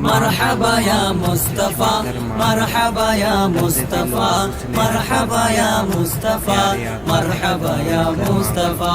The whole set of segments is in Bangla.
মারহাবা ইয়া মুস্তাফা, মারহাবা ইয়া মুস্তাফা, মারহাবা ইয়া মুস্তাফা, মারহাবা ইয়া মুস্তাফা।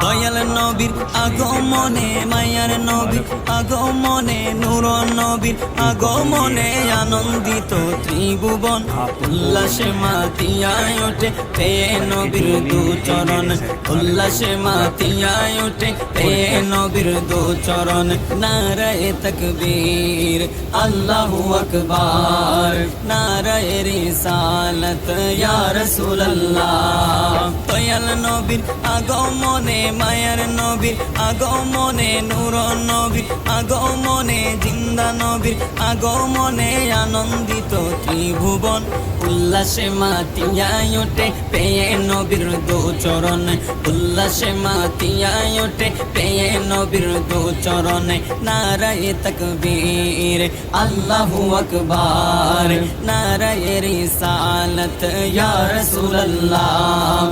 দয়াল নবীর আগমনে, মায়ার নবীর আগমনে, নূর নবীর আগমনে আনন্দিত ত্রিভুবন, উল্লাসে মাতিয়ায় ওঠে পেয়ে নবীর দু চরণ, উল্লাসে মাতিয়ায় ওঠে পেয়ে নবীর দু চরণ। নারায়ে তাকবীর আল্লাহু আকবার, নারায়ে রিসালাত ইয়া রাসূলুল্লাহ। দয়াল নবীর আগমনে, মায়ার নবীর আগমনে, নূর নবীর আগমনে, জিন্দা নবীর আগমনে আনন্দিত ত্রিভুবন, উল্লাসে মাতিয়ায় ওঠে পেয়ে নবীর দু চরণ, উল্লাসে মাতিয়ায় ওঠে পেয়ে নবীর দু চরণ। নারায়ে তাকবীর আল্লাহু আকবার, নারায়ে রিসালাত ইয়া রাসূলুল্লাহ।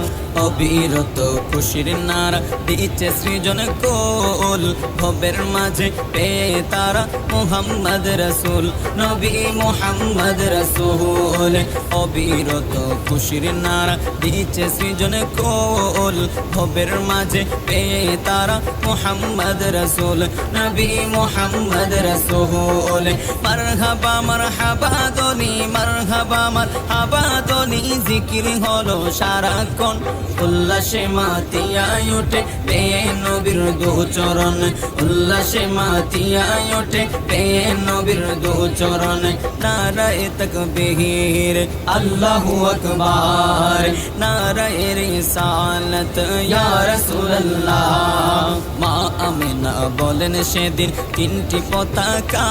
অবিরত খুশির নারা দিচ্ছে সৃজন কোল, ভবের মাঝে পেয়ে তারা মুহাম্মদ রাসূল, নবী মুহাম্মদ রাসূল। অবিরত খুশির নারা দিচ্ছে সৃজন কোল, ভবের মাঝে পেয়ে তারা মুহাম্মদ রাসূল, নবী মুহাম্মদ রাসূল। মারহাবা মারহাবা দনি, মারহাবা মারহাবা দনি জিকির হলো সারাক্ষণ, উল্লাসে মাতিয়ায় ওঠে পেয়ে নবীর দু চরণ, উল্লাসে মাতিয়ায় ওঠে পেয়ে নবীর দু চরণ। নারায়ে তাকবীর আল্লাহু আকবার, নারায়ে রিসালাত ইয়া রাসূলুল্লাহ। মা আমিনা বলেন সেদিন তিনটি পতাকা,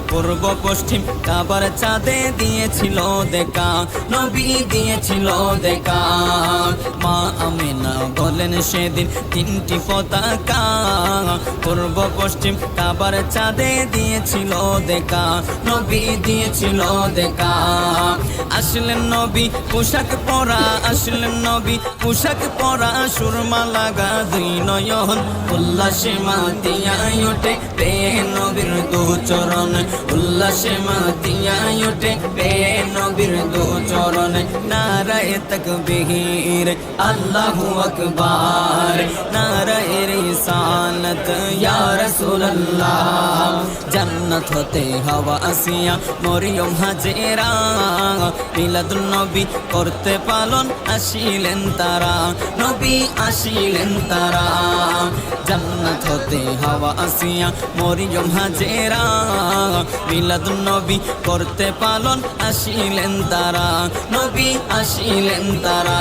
পূর্ব পশ্চিম কাবার চাঁদে দিয়েছিল দেখা, নবী দিয়েছিল দেখা। মা আমিনা বলেন সেদিন তিনটি পতাকা, পূর্ব পশ্চিম কাবার চাঁদে দিয়েছিল দেখা, নবী দিয়েছিল দেখা। আসলেন নবী পোশাক পরা, আসলেন নবী পোশাক পরা, সুরমা লাগা দুই নয়ন, উল্লাসে মাতিয়ায় ওঠে পেয়ে নবীর দু চরণ, উল্লাসে মাতিয়ায় ওঠে পেয়ে নবীর দু চরণ। নারায়ে তাকবীর আল্লাহু আকবার, নারায়ে রিসালাত ইয়া রাসূলুল্লাহ। জান্নাত হতে হাওয়া আসিয়া মরিয়ম হাজেরা, মিলাদুন নবী করতে পালন আসিলেন তারা, নবী আসিলেন তারা। জান্নাত হতে হাওয়া আসিয়া মরিয়ম হাজেরা, মিলাদুন নবী করতে পালন আসিলেন তারা, নবী আসিলেন তারা।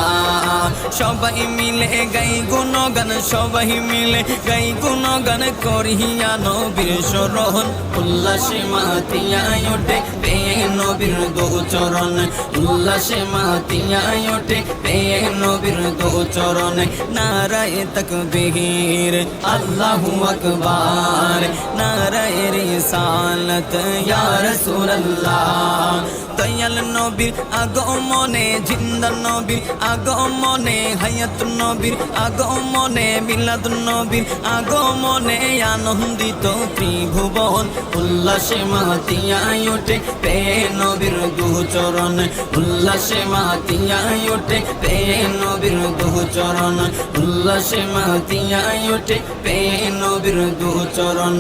সবাই মিলে গাই গুণগান, সবাই মিলে গাই গুণগান, করিয়া নবীর শরণ, উল্লাসে মাতিয়ায় ওঠে পেয়ে নবীর দু চরণ, উল্লাসে মাতিয়ায় ওঠে পেয়ে নবীর দু চরণ। নারায়ে তাকবীর আল্লাহু আকবার, নারায়ে রিসালাত ইয়া রাসূলুল্লাহ। দয়াল নবীর আগমনে, জিন্দা নবীর আগমনে, হায়াত নবীর আগমনে, মিলাদ নবীর আগমনে আনন্দিত ত্রিভুবন, উল্লাসে মাতিয়ায় ওঠে পেয়ে নবীর দু চরণ, উল্লাসে মাতিয়ায় ওঠে পেয়ে নবীর দু চরণ, উল্লাসে মাতিয়ায় ওঠে পেয়ে নবীর দু চরণ।